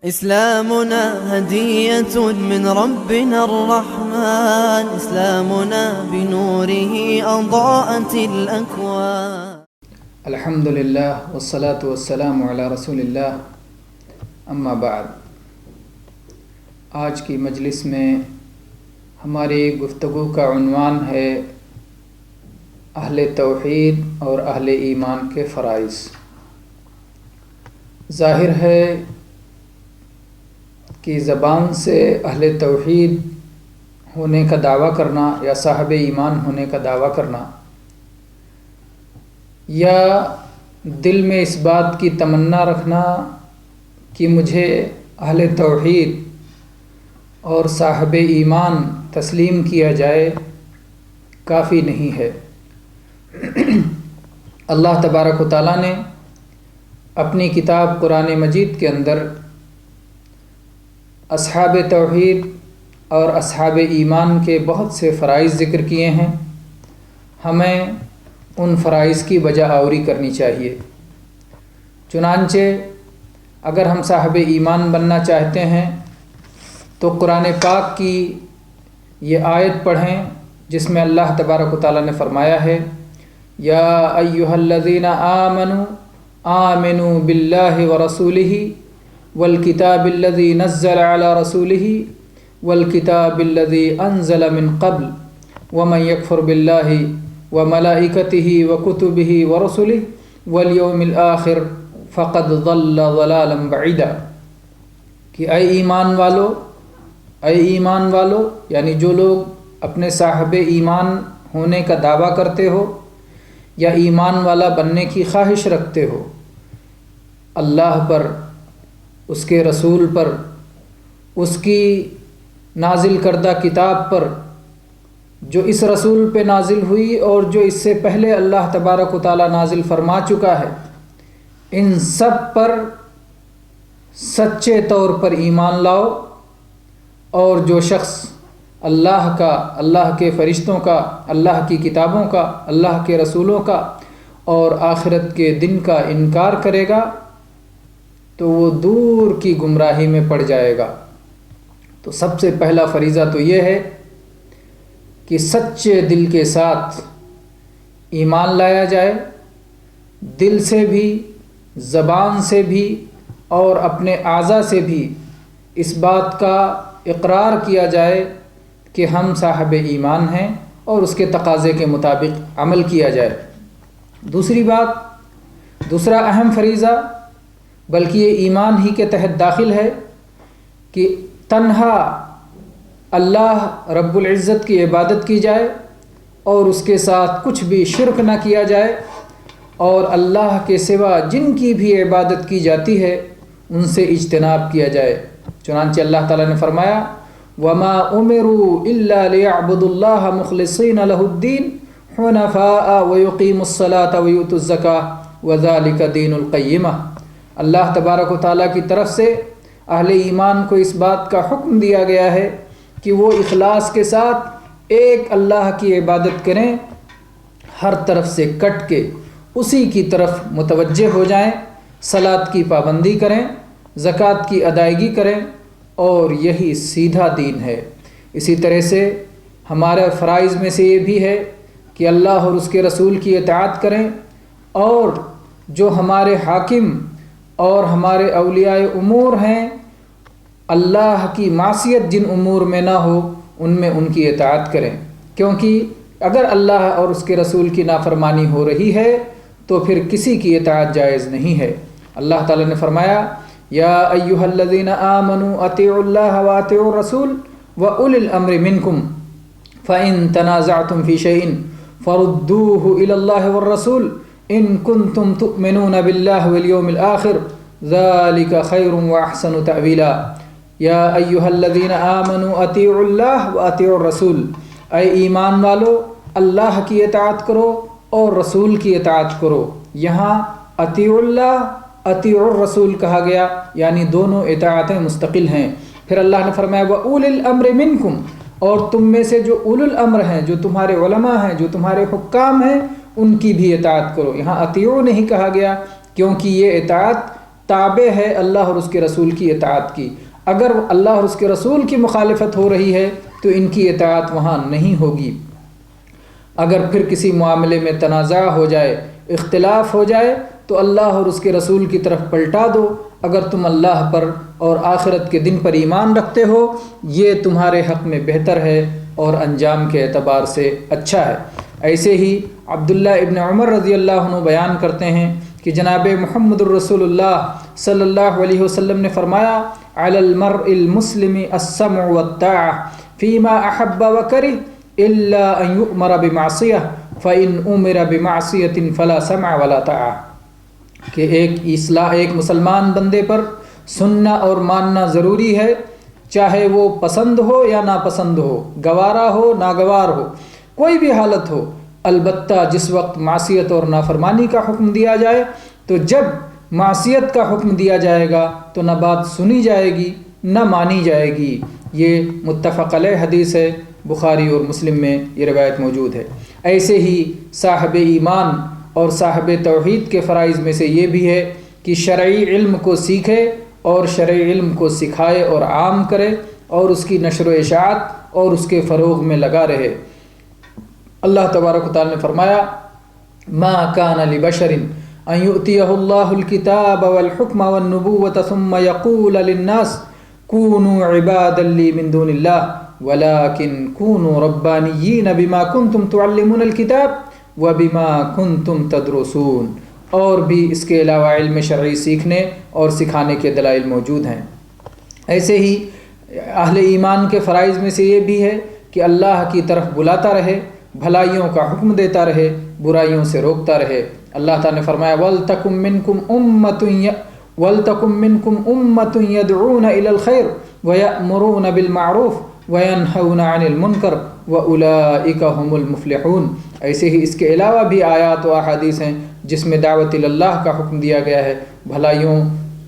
إسلامنا هدية من ربنا الرحمن، إسلامنا بنوره أضاءت الأكوان. الحمد للہ والصلاة والسلام علی رسول اللہ، اما بعد۔ آج کی مجلس میں ہماری گفتگو کا عنوان ہے اہل توحید اور اہل ایمان کے فرائض۔ ظاہر ہے کہ زبان سے اہل توحید ہونے کا دعویٰ کرنا یا صاحب ایمان ہونے کا دعویٰ کرنا، یا دل میں اس بات کی تمنا رکھنا کہ مجھے اہل توحید اور صاحب ایمان تسلیم کیا جائے، کافی نہیں ہے۔ اللہ تبارک و تعالیٰ نے اپنی کتاب قرآن مجید کے اندر اصحاب توحید اور اصحاب ایمان کے بہت سے فرائض ذکر کیے ہیں۔ ہمیں ان فرائض کی بجا آوری کرنی چاہیے۔ چنانچہ اگر ہم صاحب ایمان بننا چاہتے ہیں تو قرآن پاک کی یہ آیت پڑھیں جس میں اللہ تبارک و تعالیٰ نے فرمایا ہے، یا ایھا الذین آمنوا آمنوا باللہ ورسولہ والکتاب الذی نزل علی رسولہ والکتاب الذی انزل من قبل ومن یکفر باللہ وملائکتہ وکتبہ ورسلہ والیوم الآخر فقد ضل ضلالا بعیدا، کہ اے ایمان والو، یعنی جو لوگ اپنے صاحب ایمان ہونے کا دعویٰ کرتے ہو یا ایمان والا بننے کی خواہش رکھتے ہو، اللہ پر، اس کے رسول پر، اس کی نازل کردہ کتاب پر جو اس رسول پہ نازل ہوئی اور جو اس سے پہلے اللہ تبارک و تعالیٰ نازل فرما چکا ہے، ان سب پر سچے طور پر ایمان لاؤ، اور جو شخص اللہ کا، اللہ کے فرشتوں کا، اللہ کی کتابوں کا، اللہ کے رسولوں کا اور آخرت کے دن کا انکار کرے گا تو وہ دور کی گمراہی میں پڑ جائے گا۔ تو سب سے پہلا فریضہ تو یہ ہے کہ سچے دل کے ساتھ ایمان لایا جائے، دل سے بھی، زبان سے بھی اور اپنے اعضاء سے بھی اس بات کا اقرار کیا جائے کہ ہم صاحب ایمان ہیں اور اس کے تقاضے کے مطابق عمل کیا جائے۔ دوسرا اہم فریضہ، بلکہ یہ ایمان ہی کے تحت داخل ہے، کہ تنہا اللہ رب العزت کی عبادت کی جائے اور اس کے ساتھ کچھ بھی شرک نہ کیا جائے، اور اللہ کے سوا جن کی بھی عبادت کی جاتی ہے ان سے اجتناب کیا جائے۔ چنانچہ اللہ تعالیٰ نے فرمایا، وَمَا أُمِرُوا إِلَّا لِيَعْبُدُوا اللَّهَ مُخْلِصِينَ لَهُ الدِّينَ حُنَفَاءَ وَيُقِيمُوا الصَّلَاةَ وَيُؤْتُوا الزَّكَاةَ وَذَلِكَ دِينُ الْقَيِّمَةِ۔ اللہ تبارک و تعالیٰ کی طرف سے اہل ایمان کو اس بات کا حکم دیا گیا ہے کہ وہ اخلاص کے ساتھ ایک اللہ کی عبادت کریں، ہر طرف سے کٹ کے اسی کی طرف متوجہ ہو جائیں، صلاۃ کی پابندی کریں، زکوٰۃ کی ادائیگی کریں، اور یہی سیدھا دین ہے۔ اسی طرح سے ہمارے فرائض میں سے یہ بھی ہے کہ اللہ اور اس کے رسول کی اطاعت کریں، اور جو ہمارے حاکم اور ہمارے اولیاء امور ہیں، اللہ کی معصیت جن امور میں نہ ہو ان میں ان کی اطاعت کریں، کیونکہ اگر اللہ اور اس کے رسول کی نافرمانی ہو رہی ہے تو پھر کسی کی اطاعت جائز نہیں ہے۔ اللہ تعالیٰ نے فرمایا، یا ایھا الذین آمنوا اطیعوا اللہ واطیعوا الرسول واولی الامر منکم فإن تنازعتم فی شیء فردوه الی اللہ والرسول ان کنتم تؤمنون باللہ والیوم الآخر ذلک خیر واحسن تأویلا۔ یا ایھا الذین آمنوا اطیعوا اللہ واطیعوا الرسول، اے ایمان والو، اللہ کی اطاعت کرو اور رسول کی اطاعت کرو۔ یہاں اطیعوا اللہ، اطیعوا الرسول کہا گیا، یعنی دونوں اطاعتیں مستقل ہیں۔ پھر اللہ نے فرمایا، وَأُولِي الْأَمْرِ مِنْكُمْ، اور تم میں سے جو اولو الامر ہیں، جو تمہارے علماء ہیں، جو تمہارے حکام ہیں، ان کی بھی اطاعت کرو۔ یہاں اطیعوا نہیں کہا گیا کیونکہ یہ اطاعت تابع ہے اللہ اور اس کے رسول کی اطاعت کی۔ اگر اللہ اور اس کے رسول کی مخالفت ہو رہی ہے تو ان کی اطاعت وہاں نہیں ہوگی۔ اگر پھر کسی معاملے میں تنازع ہو جائے، اختلاف ہو جائے تو اللہ اور اس کے رسول کی طرف پلٹا دو۔ اگر تم اللہ پر اور آخرت کے دن پر ایمان رکھتے ہو یہ تمہارے حق میں بہتر ہے اور انجام کے اعتبار سے اچھا ہے۔ ایسے ہی عبداللہ ابن عمر رضی اللہ عنہ بیان کرتے ہیں کہ جناب محمد الرسول اللہ صلی اللہ علیہ وسلم نے فرمایا علی المرء المسلم السمع والطاعة فيما احب وكره الا ان يؤمر بمعصیہ فإن امر بمعصیة فلا سمع ولا طاعة، کہ ایک مسلمان بندے پر سننا اور ماننا ضروری ہے، چاہے وہ پسند ہو یا ناپسند ہو، گوارا ہو ناگوار ہو، کوئی بھی حالت ہو۔ البتہ جس وقت معصیت اور نافرمانی کا حکم دیا جائے تو جب معصیت کا حکم دیا جائے گا تو نہ بات سنی جائے گی نہ مانی جائے گی۔ یہ متفق علیہ حدیث ہے، بخاری اور مسلم میں یہ روایت موجود ہے۔ ایسے ہی صاحب ایمان اور صاحب توحید کے فرائض میں سے یہ بھی ہے کہ شرعی علم کو سیکھے اور شرعی علم کو سکھائے اور عام کرے اور اس کی نشر و اشاعت اور اس کے فروغ میں لگا رہے۔ اللہ تبارک و تعالی نے فرمایا ما کان لبشر ان یؤتیہ اللہ الکتاب والحکم والنبوۃ ثم یقول للناس کونوا عبادا لی من دون اللہ ولکن کونوا ربانیین بما کنتم تعلمون الکتاب وبما کنتم تدرسون۔ اور بھی اس کے علاوہ علم شرعی سیکھنے اور سکھانے کے دلائل موجود ہیں۔ ایسے ہی اہل ایمان کے فرائض میں سے یہ بھی ہے کہ اللہ کی طرف بلاتا رہے، بھلائیوں کا حکم دیتا رہے، برائیوں سے روکتا رہے۔ اللہ تعالیٰ نے فرمایا وَلْتَكُمْ مِنْكُمْ أُمَّةٌ يَدْعُونَ إِلَى الْخَيْرِ وَيَأْمُرُونَ بِالْمَعْرُوفِ وَيَنْهَوْنَ عَنِ الْمُنْكَرِ وَأُولَئِكَ هُمُ الْمُفْلِحُونَ۔ ایسے ہی اس کے علاوہ بھی آیات و احادیث ہیں جس میں دعوت اللہ کا حکم دیا گیا ہے، بھلائیوں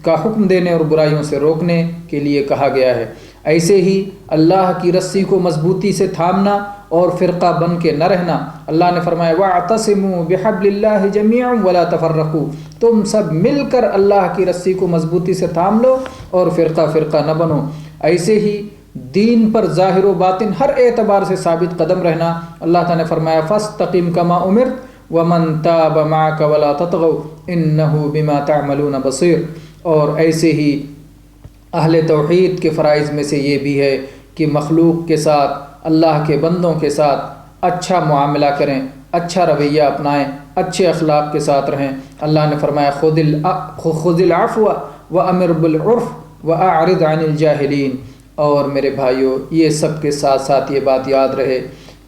کا حکم دینے اور برائیوں سے روکنے کے لیے کہا گیا ہے۔ ایسے ہی اللہ کی رسی کو مضبوطی سے تھامنا اور فرقہ بن کے نہ رہنا۔ اللہ نے فرمایا وَاعْتَصِمُوا بِحَبْلِ اللَّهِ جَمِيعًا وَلَا تَفَرَّقُوا، تم سب مل کر اللہ کی رسی کو مضبوطی سے تھام لو اور فرقہ فرقہ نہ بنو۔ ایسے ہی دین پر ظاہر و باطن ہر اعتبار سے ثابت قدم رہنا۔ اللہ تعالیٰ نے فرمایا فَاسْتَقِمْ كَمَا أُمِرْتَ وَمَنْ تَابَ مَعَكَ وَلَا تَطْغَوْا إِنَّهُ بِمَا تَعْمَلُونَ بَصِيرٌ۔ اور ایسے ہی اہل توحید کے فرائض میں سے یہ بھی ہے کہ مخلوق کے ساتھ، اللہ کے بندوں کے ساتھ اچھا معاملہ کریں، اچھا رویہ اپنائیں، اچھے اخلاق کے ساتھ رہیں۔ اللہ نے فرمایا خذ العفو وأمر بالعرف وأعرض عن الجاہلین۔ اور میرے بھائیوں یہ سب کے ساتھ ساتھ یہ بات یاد رہے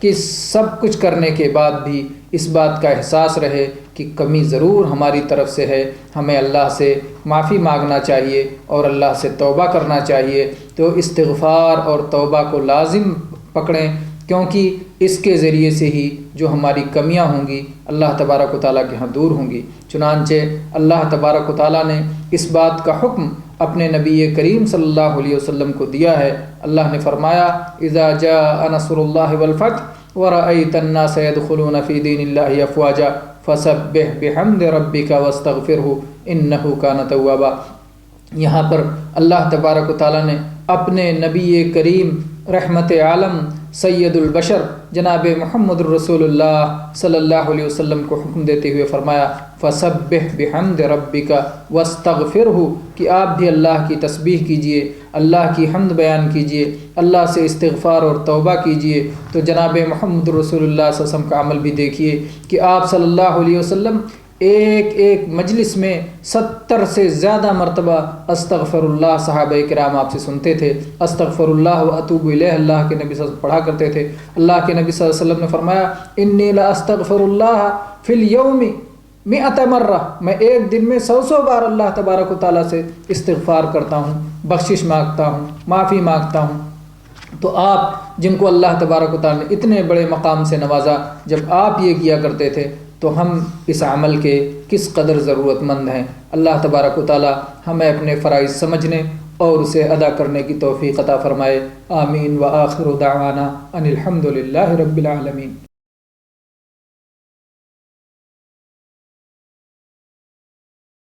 کہ سب کچھ کرنے کے بعد بھی اس بات کا احساس رہے کہ کمی ضرور ہماری طرف سے ہے، ہمیں اللہ سے معافی مانگنا چاہیے اور اللہ سے توبہ کرنا چاہیے۔ تو استغفار اور توبہ کو لازم پکڑیں، کیونکہ اس کے ذریعے سے ہی جو ہماری کمیاں ہوں گی اللہ تبارک و تعالیٰ کے ہاں دور ہوں گی۔ چنانچہ اللہ تبارک و تعالیٰ نے اس بات کا حکم اپنے نبی کریم صلی اللہ علیہ وسلم کو دیا ہے۔ اللہ نے فرمایا اذا جاء نصر اللہ والفتح ورأيت الناس يدخلون في دين الله افواجا فسبح بحمد ربك واستغفره انه كان توابا۔ یہاں پر اللہ تبارک و تعالیٰ نے اپنے نبی کریم رحمت عالم سید البشر جناب محمد الرسول اللہ صلی اللہ علیہ وسلم کو حکم دیتے ہوئے فرمایا فسبح بحمد ربک واستغفرہ، کہ آپ بھی اللہ کی تسبیح کیجئے، اللہ کی حمد بیان کیجئے، اللہ سے استغفار اور توبہ کیجئے۔ تو جناب محمد الرسول اللہ صلی اللہ علیہ وسلم کا عمل بھی دیکھیے کہ آپ صلی اللہ علیہ وسلم ایک ایک مجلس میں 70 سے زیادہ مرتبہ استغفر اللہ صحابہ کرام آپ سے سنتے تھے۔ استغفر اللہ و اتوب الیہ اللہ کے نبی صلی اللہ علیہ وسلم پڑھا کرتے تھے۔ اللہ کے نبی صلی اللہ علیہ وسلم نے فرمایا انی لا استغفر اللہ فی اليوم 100 مرہ، میں ایک دن میں 100 بار اللہ تبارک و تعالیٰ سے استغفار کرتا ہوں، بخشش مانگتا ہوں، معافی مانگتا ہوں۔ تو آپ جن کو اللہ تبارک و تعالیٰ نے اتنے بڑے مقام سے نوازا، جب آپ یہ کیا کرتے تھے تو ہم اس عمل کے کس قدر ضرورت مند ہیں۔ اللہ تبارک و تعالیٰ ہمیں اپنے فرائض سمجھنے اور اسے ادا کرنے کی توفیق عطا فرمائے۔ آمین۔ وآخر دعوانا ان الحمد للہ رب العالمین۔